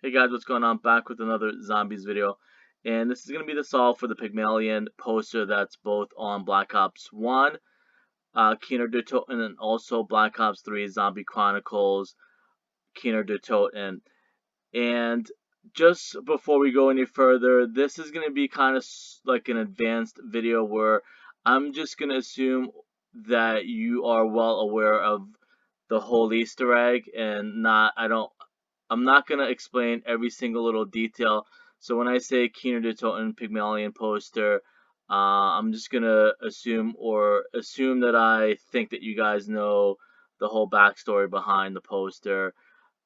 Hey guys, what's going on? Back with another zombies video. And this is going to be the solve for the Pygmalion poster that's both on Black Ops 1, Kino Toten, and also Black Ops 3 Zombie Chronicles, Kino Toten. And just before we go any further, this is going to be kind of like an advanced video where I'm just going to assume that you are well aware of the whole Easter egg and I'm not gonna explain every single little detail. So when I say Kino de Toten Pygmalion poster, I'm just gonna assume that I think that you guys know the whole backstory behind the poster.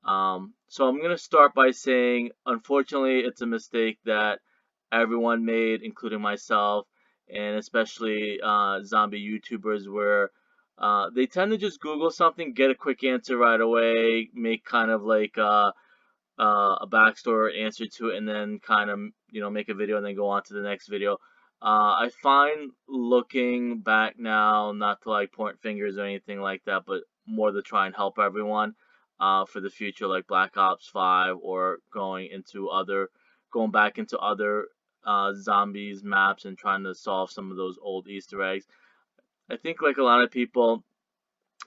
So I'm gonna start by saying, unfortunately, it's a mistake that everyone made, including myself, and especially zombie YouTubers, where they tend to just Google something, get a quick answer right away, make kind of like a backstory answer to it, and then kind of make a video and then go on to the next video. I find looking back now, not to like point fingers or anything like that, but more to try and help everyone for the future, like Black Ops 5 or going back into other zombies maps and trying to solve some of those old Easter eggs. I think like a lot of people,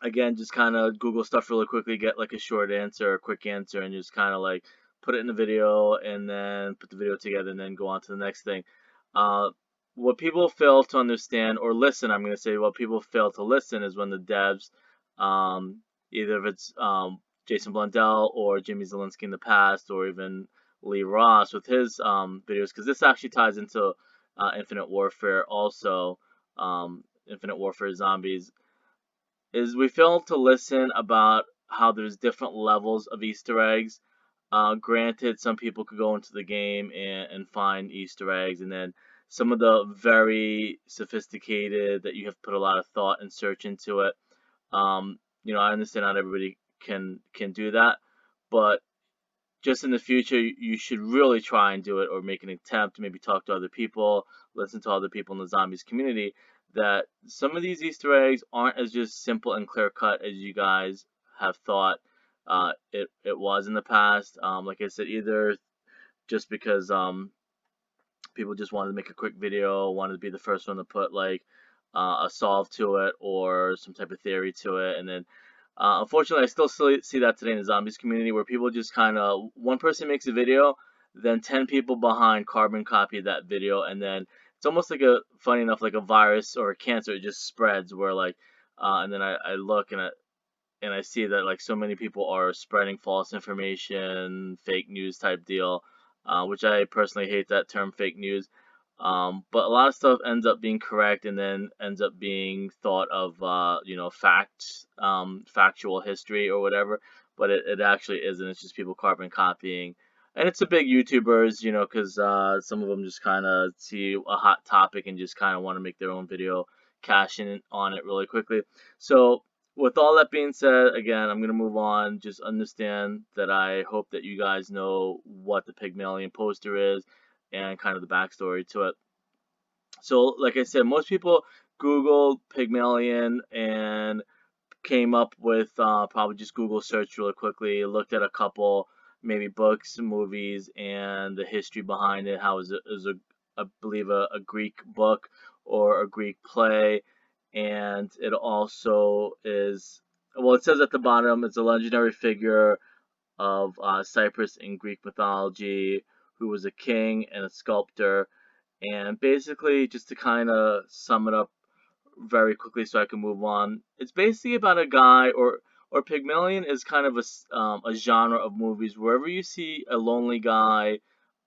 again, just kind of Google stuff really quickly, get like a short answer, a quick answer, and just kind of like put it in the video and then put the video together and then go on to the next thing. Uh, what people fail to understand or listen, I'm going to say what people fail to listen is when the devs, um, either if it's Jason Blundell or Jimmy Zielinski in the past, or even Lee Ross with his videos, because this actually ties into Infinite Warfare also, Infinite Warfare Zombies is we fail to listen about how there's different levels of Easter eggs. Granted, some people could go into the game and find Easter eggs, and then some of the very sophisticated that you have to put a lot of thought and search into it. I understand not everybody can do that, but just in the future, you should really try and do it or make an attempt to maybe talk to other people, listen to other people in the zombies community. That some of these Easter eggs aren't as just simple and clear cut as you guys have thought it was in the past. Like I said, either just because people just wanted to make a quick video, wanted to be the first one to put like a solve to it or some type of theory to it, and then unfortunately, I still see that today in the zombies community where people just kind of, one person makes a video, then 10 people behind carbon copy that video, and then it's almost like funny enough, like a virus or a cancer, it just spreads where like, and then I look and I see that like so many people are spreading false information, fake news type deal, which I personally hate that term fake news. But a lot of stuff ends up being correct and then ends up being thought of, facts, factual history or whatever. But it actually isn't. It's just people carbon copying. And it's the big YouTubers, because some of them just kind of see a hot topic and just kind of want to make their own video, cash in on it really quickly. So, with all that being said, again, I'm going to move on. Just understand that I hope that you guys know what the Pygmalion poster is and kind of the backstory to it. So, like I said, most people Googled Pygmalion and came up with probably just Google search really quickly, looked at a couple, maybe books, movies, and the history behind it. How is a I believe a Greek book or a Greek play, and it also is, well, it says at the bottom it's a legendary figure of Cyprus in Greek mythology who was a king and a sculptor. And basically, just to kind of sum it up very quickly so I can move on, it's basically about a guy, or Pygmalion is kind of a genre of movies. Wherever you see a lonely guy,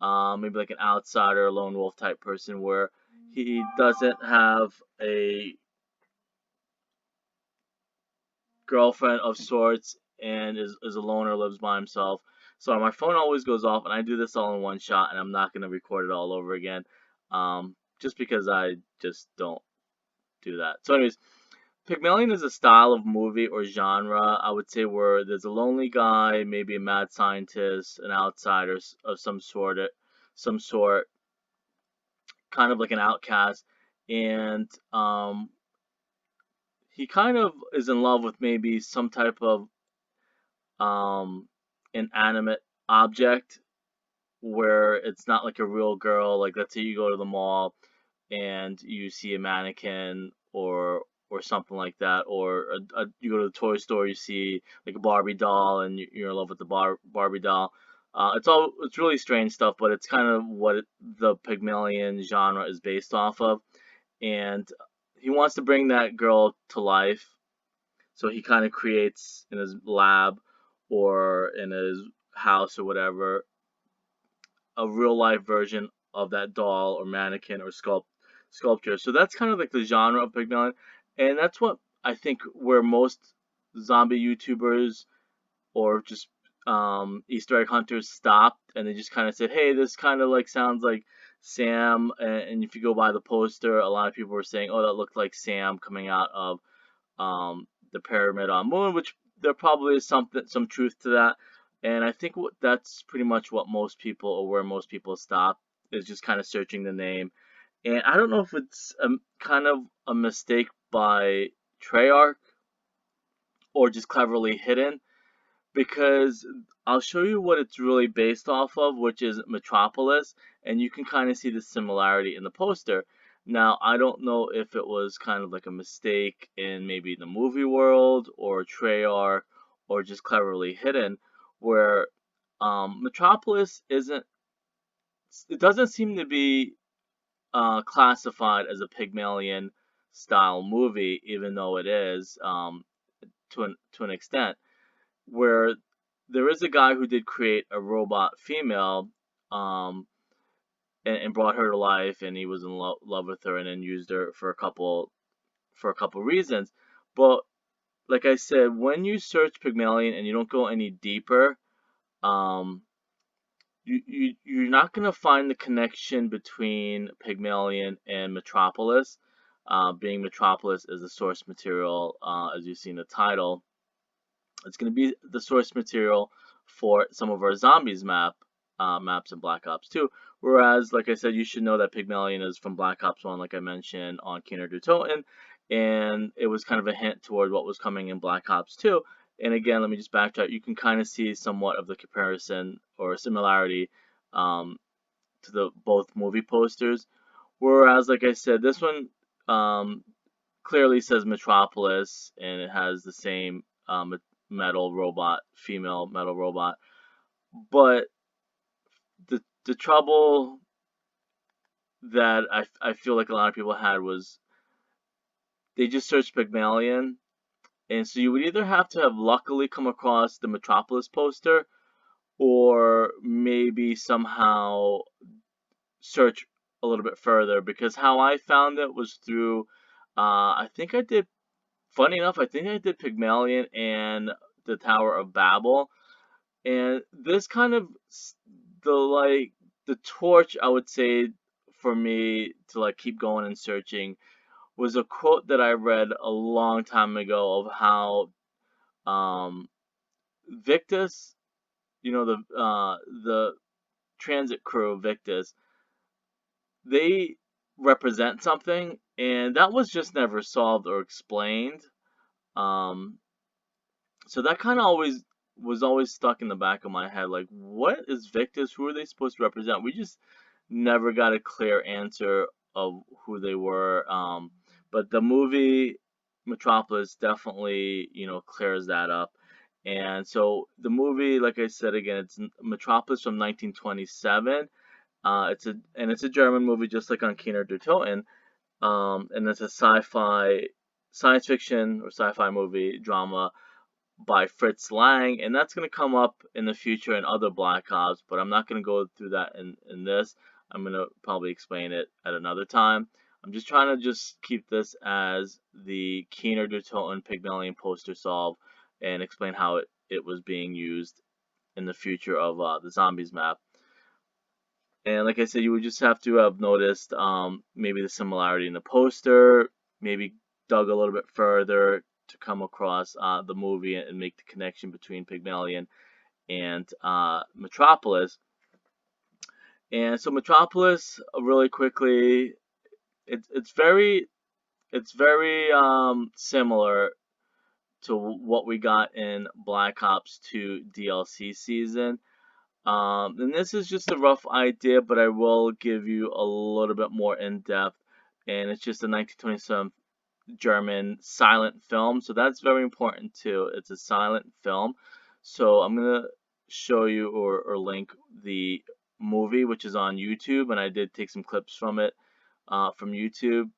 maybe like an outsider, a lone wolf type person, where he doesn't have a girlfriend of sorts and is a loner, lives by himself. So my phone always goes off, and I do this all in one shot, and I'm not going to record it all over again, just because I just don't do that. So, anyways, Pygmalion is a style of movie or genre, I would say, where there's a lonely guy, maybe a mad scientist, an outsider of some sort, kind of like an outcast, and he kind of is in love with maybe some type of um, inanimate object. where it's not like a real girl. Like, let's say you go to the mall and you see a mannequin or something like that, or you go to the toy store, you see like a Barbie doll, and you're in love with the Barbie doll. It's really strange stuff, but it's kind of what the Pygmalion genre is based off of, and he wants to bring that girl to life. So he kind of creates in his lab or in his house or whatever a real life version of that doll or mannequin or sculpture. So that's kind of like the genre of Pygmalion, and that's what I think where most zombie YouTubers or just Easter egg hunters stopped, and they just kind of said, "Hey, this kind of like sounds like Sam." And if you go by the poster, a lot of people were saying, "Oh, that looked like Sam coming out of the pyramid on Moon," which there probably is some truth to that. And I think that's pretty much what most people, or where most people stop, is just kind of searching the name. And I don't know if it's kind of a mistake by Treyarch or just cleverly hidden, because I'll show you what it's really based off of, which is Metropolis, and you can kind of see the similarity in the poster. Now, I don't know if it was kind of like a mistake in maybe the movie world or Treyarch or just cleverly hidden, where Metropolis it doesn't seem to be classified as a Pygmalion style movie, even though it is to an extent, where there is a guy who did create a robot female, um, and brought her to life, and he was in love with her, and then used her for a couple reasons. But like I said, when you search Pygmalion and you don't go any deeper, um, you're not gonna find the connection between Pygmalion and Metropolis. Being Metropolis is the source material, as you see in the title. It's going to be the source material for some of our zombies maps in Black Ops 2. Whereas, like I said, you should know that Pygmalion is from Black Ops 1, like I mentioned on Kino Toten, and it was kind of a hint toward what was coming in Black Ops 2. And again, let me just backtrack. You can kind of see somewhat of the comparison or similarity to the both movie posters. Whereas, like I said, this one clearly says Metropolis, and it has the same female metal robot. But the trouble that I feel like a lot of people had was they just searched Pygmalion, and so you would either have to have luckily come across the Metropolis poster, or maybe somehow search a little bit further, because how I found it was through funny enough, I think I did Pygmalion and the Tower of Babel. And this kind of the torch, I would say, for me to like keep going and searching, was a quote that I read a long time ago of how Victis, the transit crew Victis, they represent something, and that was just never solved or explained. Um, so that kind of always stuck in the back of my head. Like, what is Victis? Who are they supposed to represent? We just never got a clear answer of who they were. But the movie Metropolis definitely, clears that up. And so the movie, like I said again, it's Metropolis from 1927. It's a German movie, just like on Kino der Toten. And it's a science fiction or sci-fi movie drama by Fritz Lang, and that's going to come up in the future in other Black Ops, but I'm not going to go through that in this. I'm going to probably explain it at another time. I'm just trying to just keep this as the Kino der Toten Pygmalion poster solve and explain how it was being used in the future of the Zombies map. And like I said, you would just have to have noticed maybe the similarity in the poster, maybe dug a little bit further to come across the movie and make the connection between Pygmalion and Metropolis. And so Metropolis, really quickly, it's very similar to what we got in Black Ops 2 DLC season. And this is just a rough idea, but I will give you a little bit more in depth. And it's just a 1927 German silent film, so that's very important too. It's a silent film, so I'm gonna show you or link the movie, which is on YouTube, and I did take some clips from it from YouTube,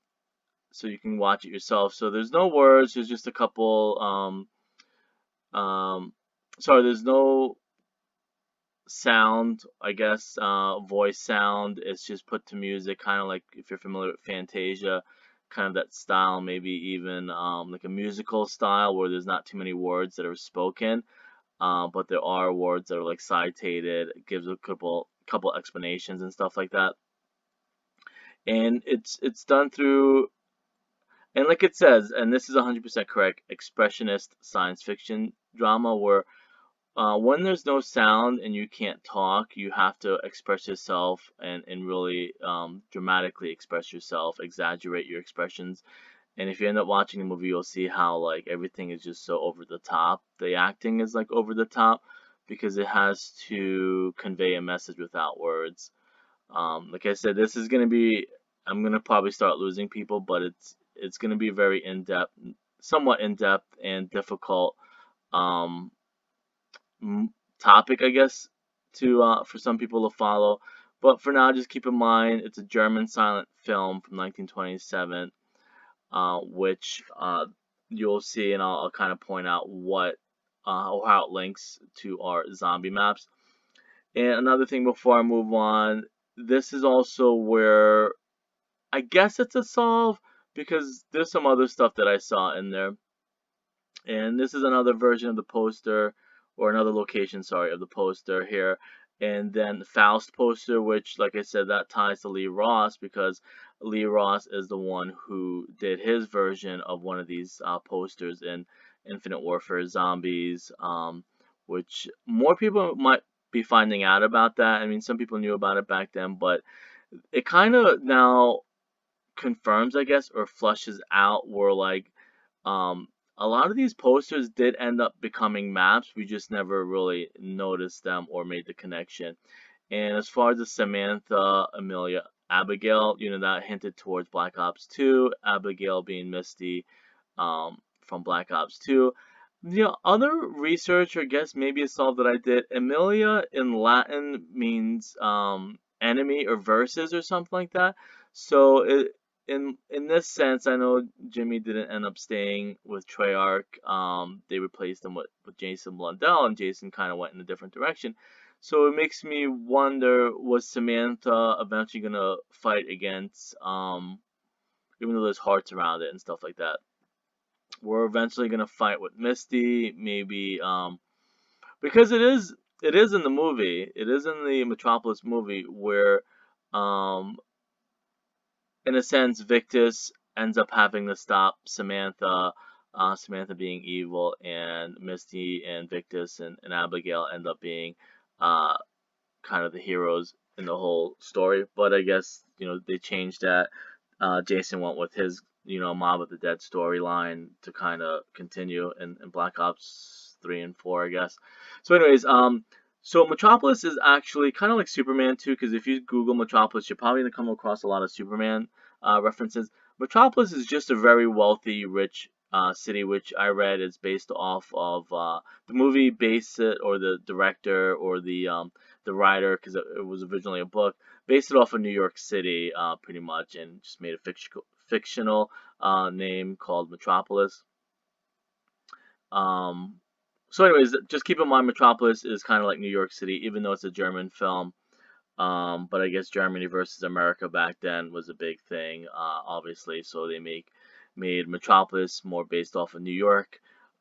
so you can watch it yourself. So there's no words, there's just a couple. Sorry, there's no sound, I guess, voice sound. It's just put to music, kind of like if you're familiar with Fantasia, kind of that style, maybe even like a musical style where there's not too many words that are spoken, but there are words that are like citated. It gives a couple explanations and stuff like that, and it's done through, and like it says, and this is 100% correct, expressionist science fiction drama where when there's no sound and you can't talk, you have to express yourself and really dramatically express yourself, exaggerate your expressions. And if you end up watching the movie, you'll see how like everything is just so over the top. The acting is like over the top because it has to convey a message without words. Like I said, this is gonna be, I'm gonna probably start losing people, but it's gonna be very in depth, somewhat in depth and difficult. Um, Topic, I guess, to for some people to follow. But for now, just keep in mind it's a German silent film from 1927, which you'll see, and I'll kind of point out what or how it links to our zombie maps. And another thing before I move on, this is also where I guess it's a solve because there's some other stuff that I saw in there. And this is another version of the poster, or another location, sorry, of the poster here. And then the Faust poster, which, like I said, that ties to Lee Ross because Lee Ross is the one who did his version of one of these posters in Infinite Warfare Zombies, which more people might be finding out about that. I mean, some people knew about it back then, but it kind of now confirms, I guess, or flushes out where like um, a lot of these posters did end up becoming maps. We just never really noticed them or made the connection. And as far as the Samantha, Amelia, Abigail, that hinted towards Black Ops 2, Abigail being Misty from Black Ops 2. Other research, or guess maybe a solve that I did, Amelia in Latin means enemy or versus or something like that. So in this sense, I know Jimmy didn't end up staying with Treyarch. They replaced him with Jason Blundell, and Jason kind of went in a different direction. So it makes me wonder, was Samantha eventually gonna fight against, even though there's hearts around it and stuff like that? We're eventually gonna fight with Misty, maybe, because it is in the movie, it is in the Metropolis movie where, um, in a sense, Victis ends up having to stop Samantha, Samantha being evil, and Misty and Victis and Abigail end up being uh, kind of the heroes in the whole story. But I guess, they changed that. Jason went with his, Mob of the Dead storyline to kind of continue in Black Ops 3 and 4, I guess. So, anyways, so Metropolis is actually kind of like Superman too, because if you Google Metropolis, you're probably gonna come across a lot of Superman references. Metropolis is just a very wealthy, rich city, which I read is based off of the movie, based it, or the director, or the writer, because it was originally a book, based it off of New York City, pretty much, and just made a fictional name called Metropolis. Um, so, anyways, just keep in mind Metropolis is kind of like New York City, even though it's a German film. But I guess Germany versus America back then was a big thing, obviously. So they made Metropolis more based off of New York,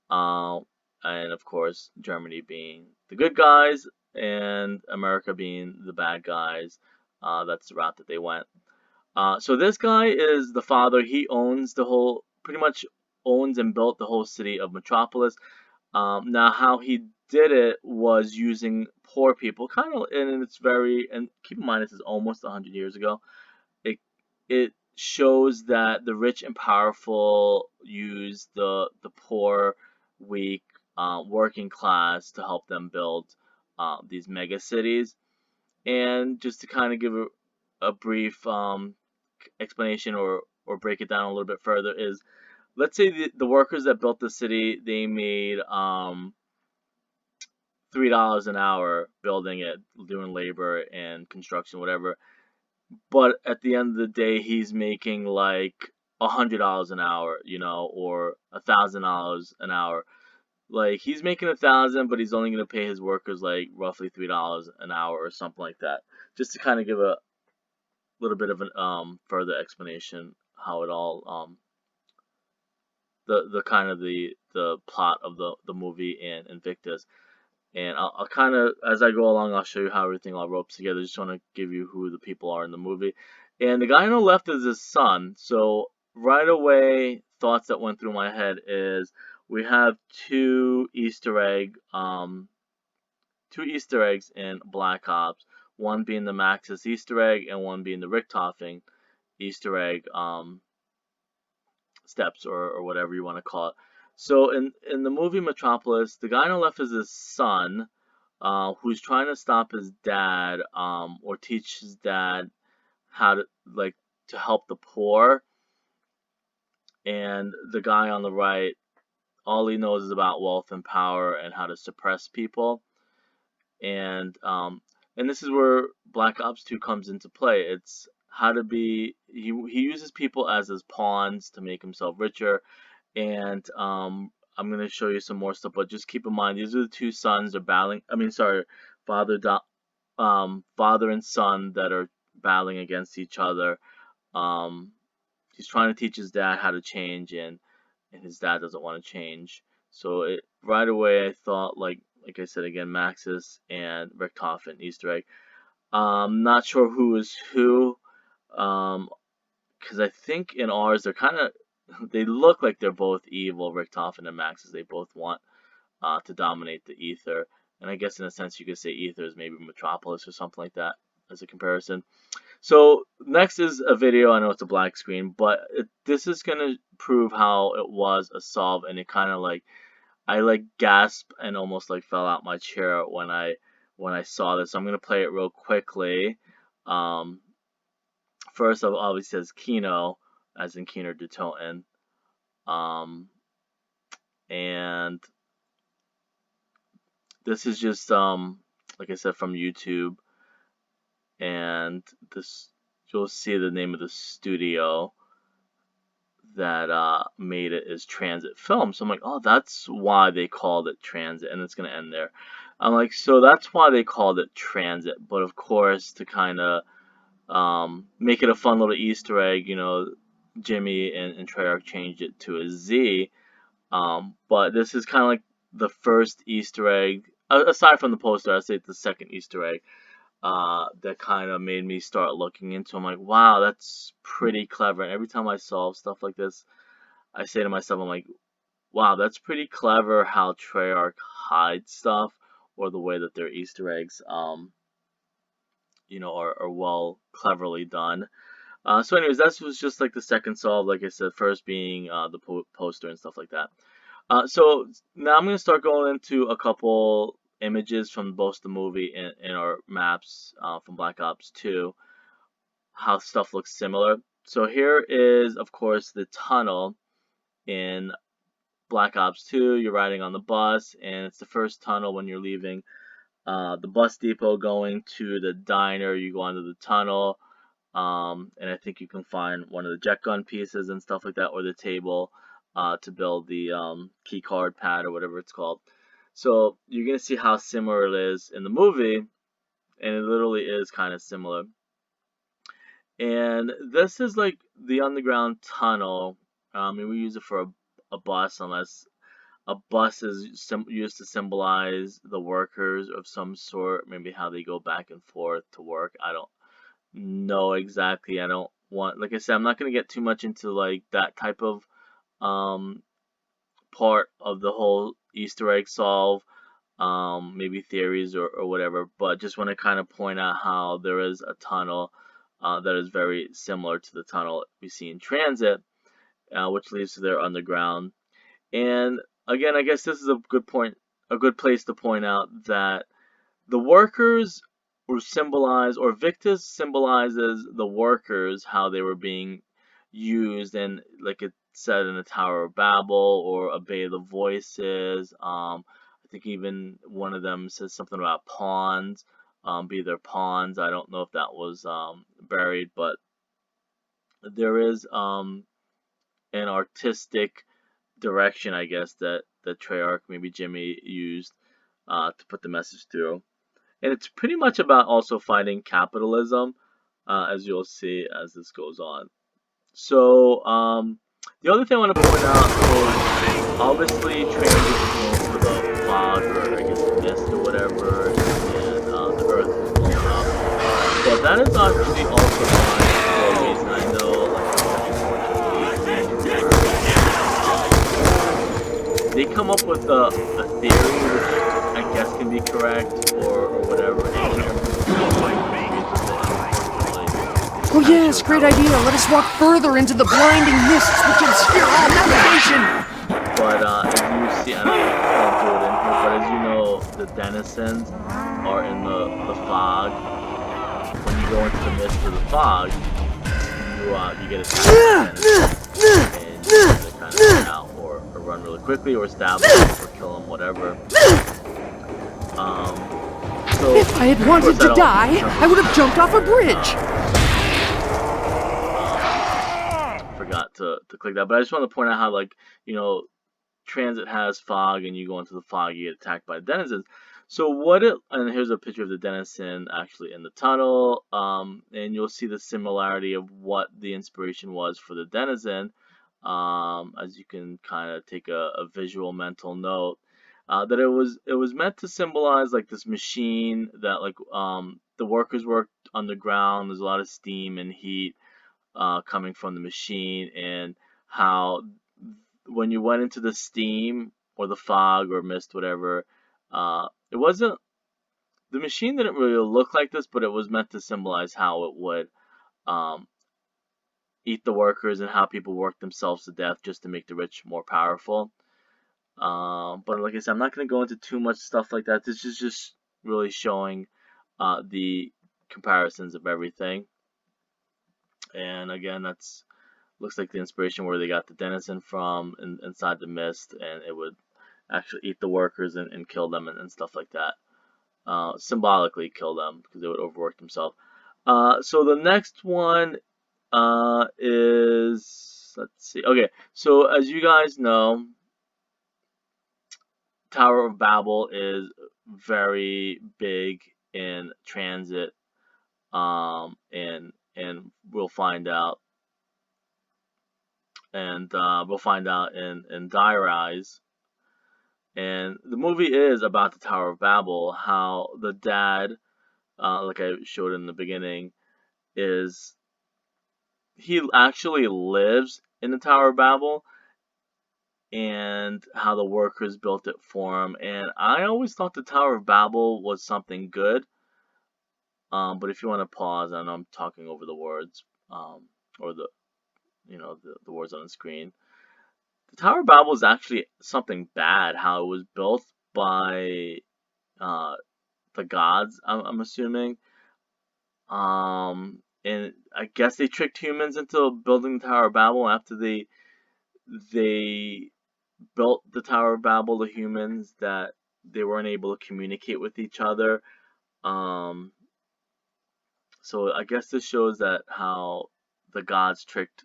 uh, and of course Germany being the good guys and America being the bad guys. That's the route that they went. So this guy is the father. He owns the whole, pretty much owns and built the whole city of Metropolis. Now, how he did it was using poor people, kind of, and it's very, and keep in mind this is almost 100 years ago. It it shows that the rich and powerful use the poor, weak, working class to help them build. these mega cities. And just to kind of give a brief explanation or break it down a little bit further is, let's say the workers that built the city, they made $3 an hour building it, doing labor and construction, whatever. But at the end of the day, he's making like $100 an hour, or $1,000 an hour. Like, he's making 1,000, but he's only going to pay his workers like roughly $3 an hour or something like that. Just to kind of give a little bit of an further explanation how it all the kind of the plot of the movie and Victis. And I'll kind of, as I go along, I'll show you how everything all ropes together. Just want to give you who the people are in the movie. And the guy on the left is his son. So right away, thoughts that went through my head is we have two Easter eggs in Black Ops. One being the Maxis Easter egg, and one being the Richtofen Easter egg steps, or whatever you want to call it. So in the movie Metropolis, the guy on the left is his son, who's trying to stop his dad, or teach his dad how to help the poor. And the guy on the right, all he knows is about wealth and power and how to suppress people. And this is where Black Ops 2 comes into play. It's how to be. He uses people as his pawns to make himself richer. And I'm gonna show you some more stuff, but just keep in mind these are the two sons they're battling. I mean, sorry, father and son that are battling against each other. He's trying to teach his dad how to change, and his dad doesn't want to change. So right away I thought, like I said again, Maxis and Richtofen Easter egg. Not sure who is who, because I think in ours they look like they're both evil. Richtofen and Maxis, they both want to dominate the ether, and I guess in a sense you could say ether is maybe Metropolis or something like that as a comparison. So next is a video. I know it's a black screen, but this is gonna prove how it was a solve, and it kind of I gasped and almost fell out my chair when I saw this. So I'm gonna play it real quickly. First, obviously says Kino, as in Kino de Toten, and this is just like I said, from YouTube, and this, you'll see the name of the studio that made it is Tranzit Film. So I'm like, oh, that's why they called it Tranzit, and it's gonna end there. I'm like, so that's why they called it Tranzit. But of course, to kind of make it a fun little Easter egg, Jimmy and Treyarch changed it to a Z. But this is kind of like the first Easter egg, aside from the poster, I'd say it's the second Easter egg that kind of made me start looking into. I'm like, wow, that's pretty clever. And every time I solve stuff like this, I say to myself, I'm like, wow, that's pretty clever how Treyarch hides stuff, or the way that their Easter eggs, are well, cleverly done. So anyways, that was just like the second solve, like I said, first being the poster and stuff like that. So now I'm going to start going into a couple images from both the movie and our maps from Black Ops 2, how stuff looks similar. So here is, of course, the tunnel in Black Ops 2. You're riding on the bus, and it's the first tunnel when you're leaving the bus depot going to the diner. You go under the tunnel, and I think you can find one of the jet gun pieces and stuff like that, or the table to build the key card pad or whatever it's called. So you're going to see how similar it is in the movie, and it literally is kind of similar. And this is like the underground tunnel. And we use it for a bus, unless a bus is used to symbolize the workers of some sort, maybe how they go back and forth to work. I don't know exactly. I don't want, like I said, I'm not going to get too much into like that type of part of the whole Easter egg solve, maybe theories or whatever, but just want to kind of point out how there is a tunnel that is very similar to the tunnel we see in Tranzit, which leads to their underground. And again, I guess this is a good place to point out that the workers were symbolized, or Victis symbolizes the workers, how they were being used, and like it said in the Tower of Babel, or Obey the Voices. I think even one of them says something about pawns, be their pawns. I don't know if that was buried, but there is an artistic direction, I guess, that the Treyarch, maybe Jimmy, used to put the message through. And it's pretty much about also fighting capitalism, as you'll see as this goes on. So, the other thing I want to point out is obviously Tranzit is known for the fog, or I guess the mist or whatever, and the earth is blown up. But that is actually also done for a reason. I know, like, unfortunately, they come up with a theory which I guess can be correct, or whatever. Oh yes, great idea. Let us walk further into the blinding mists which obscure all navigation. But as you see, I don't do it in here, but as you know, the denizens are in the fog. When you go into the mist or the fog, you get attacked, and you either kind of run out, or run really quickly, or stab them, or kill them, whatever. So if I had wanted to die, I would have jumped off a bridge. Forgot to click that, but I just want to point out how, like, you know, Tranzit has fog, and you go into the fog, you get attacked by denizens. So and here's a picture of the denizen actually in the tunnel, and you'll see the similarity of what the inspiration was for the denizen, as you can kind of take a visual mental note, that it was meant to symbolize like this machine that, like, the workers worked underground. There's a lot of steam and heat coming from the machine, and how when you went into the steam or the fog or mist, whatever, it wasn't, the machine didn't really look like this, but it was meant to symbolize how it would eat the workers, and how people work themselves to death just to make the rich more powerful. But like I said, I'm not going to go into too much stuff like that. This is just really showing the comparisons of everything. And again, that's looks like the inspiration where they got the denizen from inside the mist, and it would actually eat the workers and kill them, and stuff like that. Symbolically kill them because they would overwork themselves. So the next one is, let's see. Okay, so as you guys know, Tower of Babel is very big in Tranzit, and we'll find out, and we'll find out in Dire Eyes. And the movie is about the Tower of Babel, how the dad, like I showed in the beginning, he actually lives in the Tower of Babel, and how the workers built it for him. And I always thought the Tower of Babel was something good. But if you want to pause, I know I'm talking over the words, or the the words on the screen. The Tower of Babel is actually something bad. How it was built by the gods, I'm assuming. And I guess they tricked humans into building the Tower of Babel. After they built the Tower of Babel, the humans, that they weren't able to communicate with each other. So I guess this shows that how the gods tricked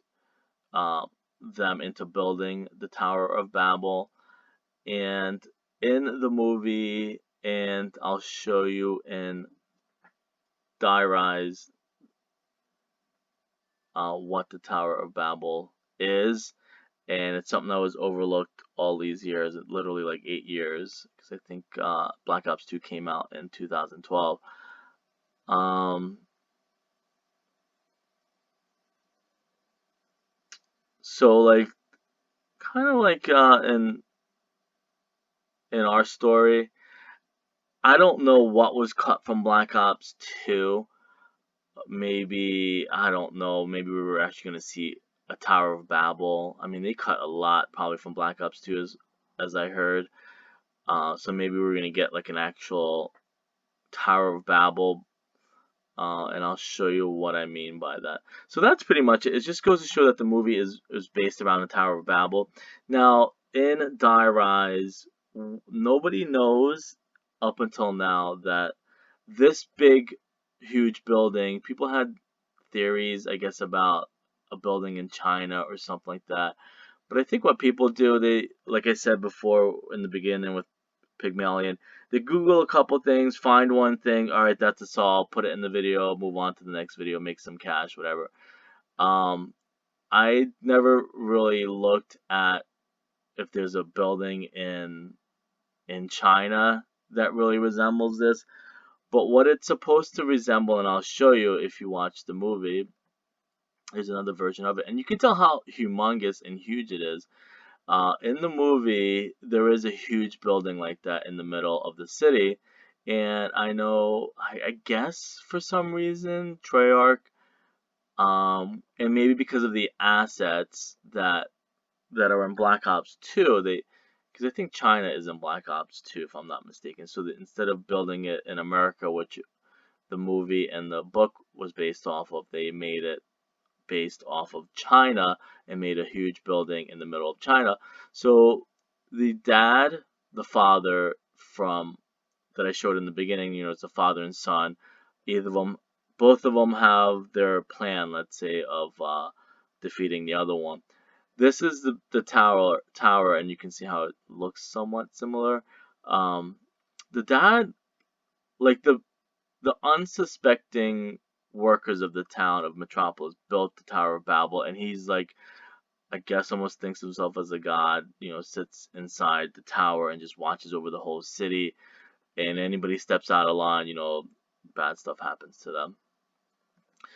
them into building the Tower of Babel. And in the movie, and I'll show you in Dire Eyes, what the Tower of Babel is. And it's something that was overlooked all these years, literally like 8 years, because I think Black Ops 2 came out in 2012. So, like, kind of like in our story, I don't know what was cut from Black Ops 2. Maybe, I don't know, maybe we were actually going to see a Tower of Babel. I mean, they cut a lot probably from Black Ops 2, as I heard. So maybe we're going to get like an actual Tower of Babel, and I'll show you what I mean by that. So that's pretty much it. It just goes to show that the movie is based around the Tower of Babel. Now, in Die Rise, nobody knows up until now that this big, huge building, people had theories, I guess, about a building in China or something like that. But I think what people do, they, like I said before in the beginning with Pygmalion, they Google a couple things, find one thing, all right, that's a solve, put it in the video, move on to the next video, make some cash, whatever. Um, I never really looked at if there's a building in China that really resembles this. But what it's supposed to resemble, and I'll show you if you watch the movie, there's another version of it, and you can tell how humongous and huge it is. In the movie, there is a huge building like that in the middle of the city, and I know, I guess for some reason, Treyarch, and maybe because of the assets that are in Black Ops 2, because I think China is in Black Ops 2, if I'm not mistaken. So that instead of building it in America, which the movie and the book was based off of, they made it based off of China and made a huge building in the middle of China. So the dad, the father from that I showed in the beginning, it's a father and son. Either of them, both of them have their plan, let's say, of defeating the other one. This is the tower, and you can see how it looks somewhat similar. Um, the dad, like the unsuspecting workers of the town of Metropolis built the Tower of Babel, and he's like, I guess almost thinks himself as a god, sits inside the tower and just watches over the whole city, and anybody steps out of line, bad stuff happens to them.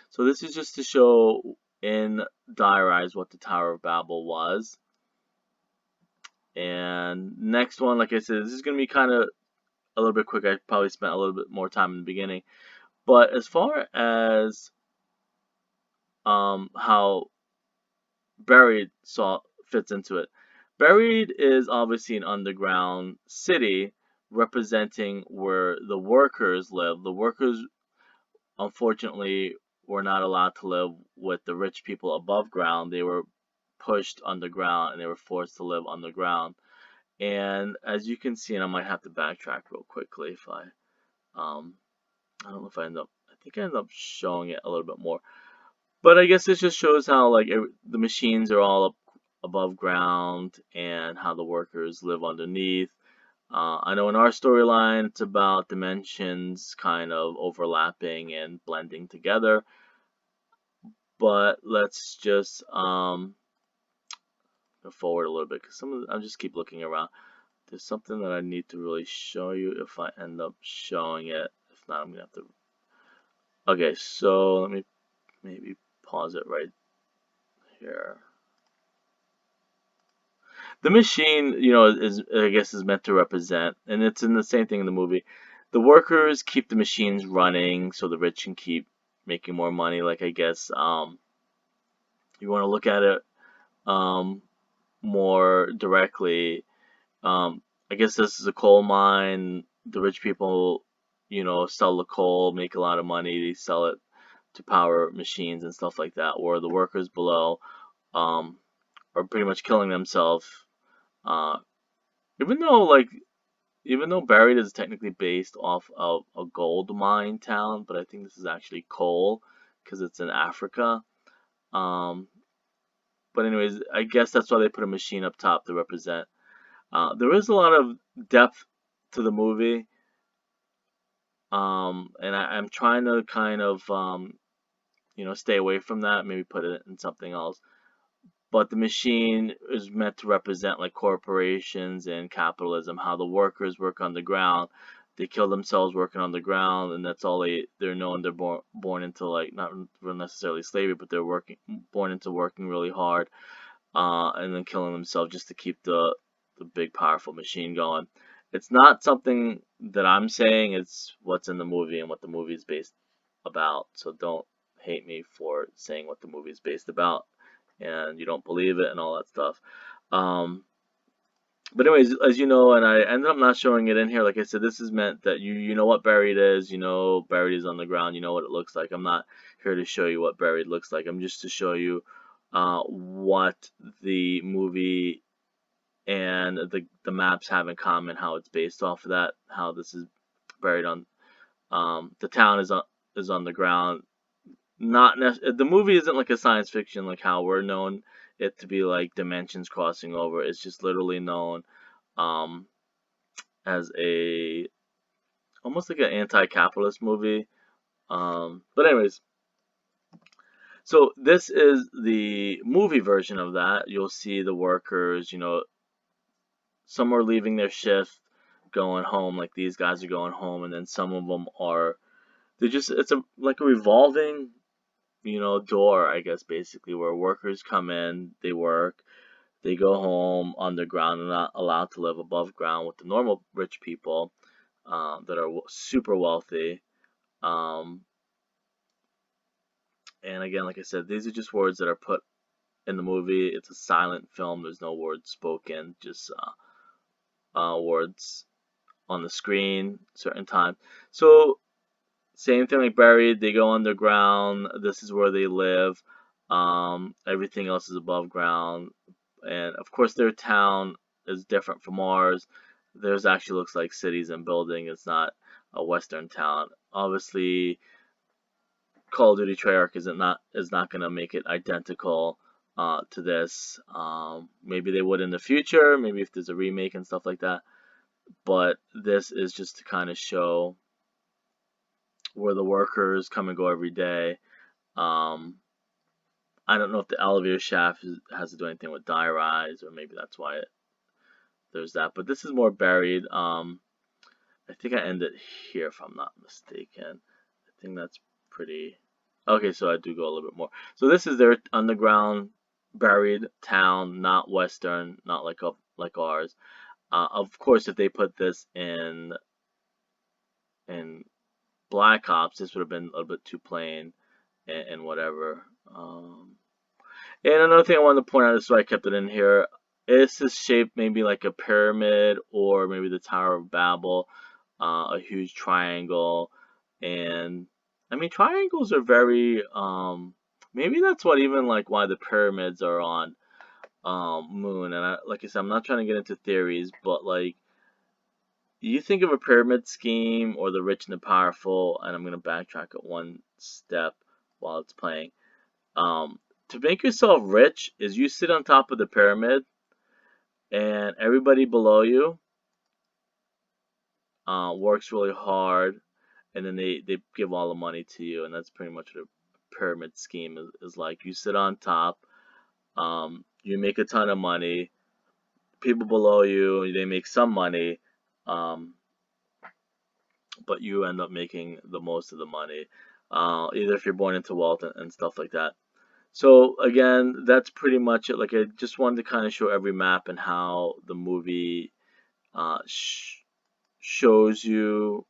So this is just to show in Die Rise what the Tower of Babel was. And next one, like I said, this is going to be kind of a little bit quick. I probably spent a little bit more time in the beginning. But as far as how Buried fits into it, Buried is obviously an underground city representing where the workers live. The workers, unfortunately, were not allowed to live with the rich people above ground. They were pushed underground and they were forced to live underground. And as you can see, and I might have to backtrack real quickly if I don't know if I think I end up showing it a little bit more. But I guess it just shows how like the machines are all up above ground and how the workers live underneath. I know in our storyline it's about dimensions kind of overlapping and blending together. But let's just go forward a little bit because I just keep looking around. There's something that I need to really show you if I end up showing it. If not, I'm gonna have to. Okay, so let me maybe pause it right here. The machine, is I guess is meant to represent, and it's in the same thing in the movie. The workers keep the machines running so the rich can keep making more money. Like I guess you want to look at it more directly. I guess this is a coal mine. The rich people, sell the coal, make a lot of money. They sell it to power machines and stuff like that. Where the workers below um, are pretty much killing themselves. Uh, even though Buried is technically based off of a gold mine town, but I think this is actually coal because it's in Africa. Um, but anyways, I guess that's why they put a machine up top to represent. There is a lot of depth to the movie, and I'm trying to kind of stay away from that. Maybe put it in something else. But the machine is meant to represent like corporations and capitalism, how the workers work on the ground. They kill themselves working on the ground, and that's all they're known. They're born into like not necessarily slavery, but they're born into working really hard, and then killing themselves just to keep the big powerful machine going. It's not something that I'm saying. It's what's in the movie and what the movie is based about. So don't hate me for saying what the movie is based about and you don't believe it and all that stuff. Um, But anyways, as you know, and I ended up not showing it in here. Like I said, this is meant that you know what buried is. You know buried is on the ground. You know what it looks like. I'm not here to show you what buried looks like. I'm just to show you what the movie and the maps have in common. How it's based off of that. How this is buried on. The town is on the ground. Not the movie isn't like a science fiction like how we're known it to be, like dimensions crossing over. It's just literally known um, as a almost like an anti-capitalist movie. But anyways, so this is the movie version of that. You'll see the workers, some are leaving their shift, going home. Like these guys are going home, and then some of them are. It's a like a revolving, door, I guess, basically, where workers come in, they work, they go home underground and not allowed to live above ground with the normal rich people that are super wealthy. Um, and again, like I said, these are just words that are put in the movie. It's a silent film. There's no words spoken, just words on the screen certain times. So same thing like Buried. They go underground. This is where they live. Everything else is above ground, and of course their town is different from ours. Theirs actually looks like cities and buildings. It's not a Western town. Obviously, Call of Duty Treyarch is not gonna make it identical to this. Maybe they would in the future. Maybe if there's a remake and stuff like that. But this is just to kind of show where the workers come and go every day. Um, I don't know if the elevator shaft has to do anything with die rise, or maybe that's why there's that. But this is more buried. I think I end it here if I'm not mistaken. I think that's pretty. Okay, so I do go a little bit more. So this is their underground buried town, not Western, not like ours. Of course, if they put this in Black Ops, this would have been a little bit too plain and whatever. And another thing I wanted to point out, is why I kept it in here. Is this shaped maybe like a pyramid or maybe the Tower of Babel, a huge triangle, and I mean triangles are very maybe that's what even like why the pyramids are on moon. And like I said, I'm not trying to get into theories, but like you think of a pyramid scheme or the rich and the powerful, and I'm gonna backtrack at one step while it's playing. Um, to make yourself rich is you sit on top of the pyramid and everybody below you works really hard, and then they give all the money to you, and that's pretty much what a pyramid scheme is like. You sit on top, you make a ton of money, people below you, they make some money, um, but you end up making the most of the money, either if you're born into wealth and stuff like that. So again, that's pretty much it. Like I just wanted to kind of show every map and how the movie shows you,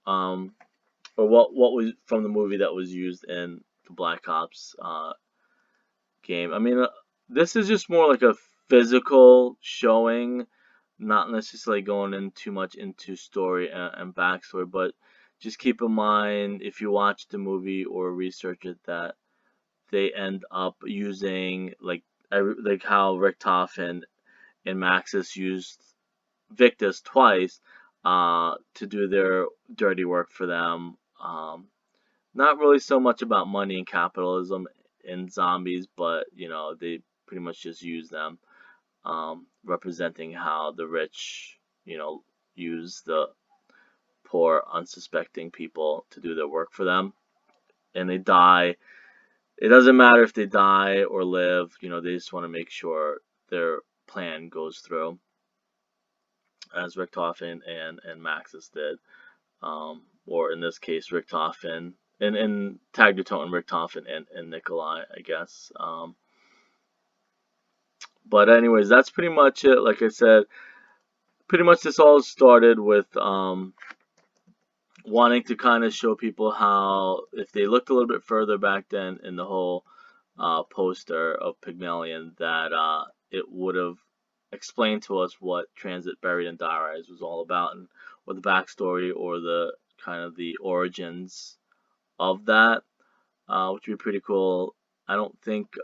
um, or what was from the movie that was used in the Black Ops game. I mean, this is just more like a physical showing, not necessarily going in too much into story and backstory, but just keep in mind if you watch the movie or research it that they end up using like how Richtofen and Maxis used Victis twice to do their dirty work for them. Not really so much about money and capitalism in zombies, but they pretty much just use them, representing how the rich, use the poor, unsuspecting people to do their work for them, and they die. It doesn't matter if they die or live, they just want to make sure their plan goes through, as Richtofen and Maxis did. Or in this case, Richtofen, and Tag Toten, Richtofen, and Nikolai, I guess. But anyways, that's pretty much it. Like I said, pretty much this all started with wanting to kind of show people how, if they looked a little bit further back then in the whole poster of Pygmalion, that it would have explain to us what Transit Buried in Diaries was all about, and what the backstory or the kind of the origins of that, which would be pretty cool. I don't think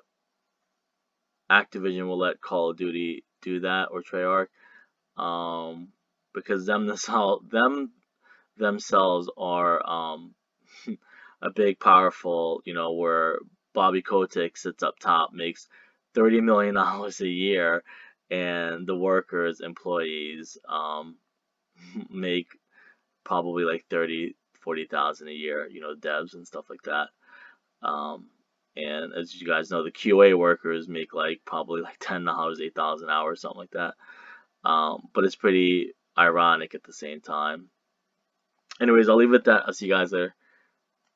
Activision will let Call of Duty do that, or Treyarch, because themselves are a big, powerful, where Bobby Kotick sits up top, makes $30 million a year, and the workers, employees, make probably like 30-40 thousand a year, devs and stuff like that. Um, and as you guys know, the QA workers make like probably like $10, 8,000 an hour, something like that. But it's pretty ironic at the same time. Anyways, I'll leave it at that. I'll see you guys there.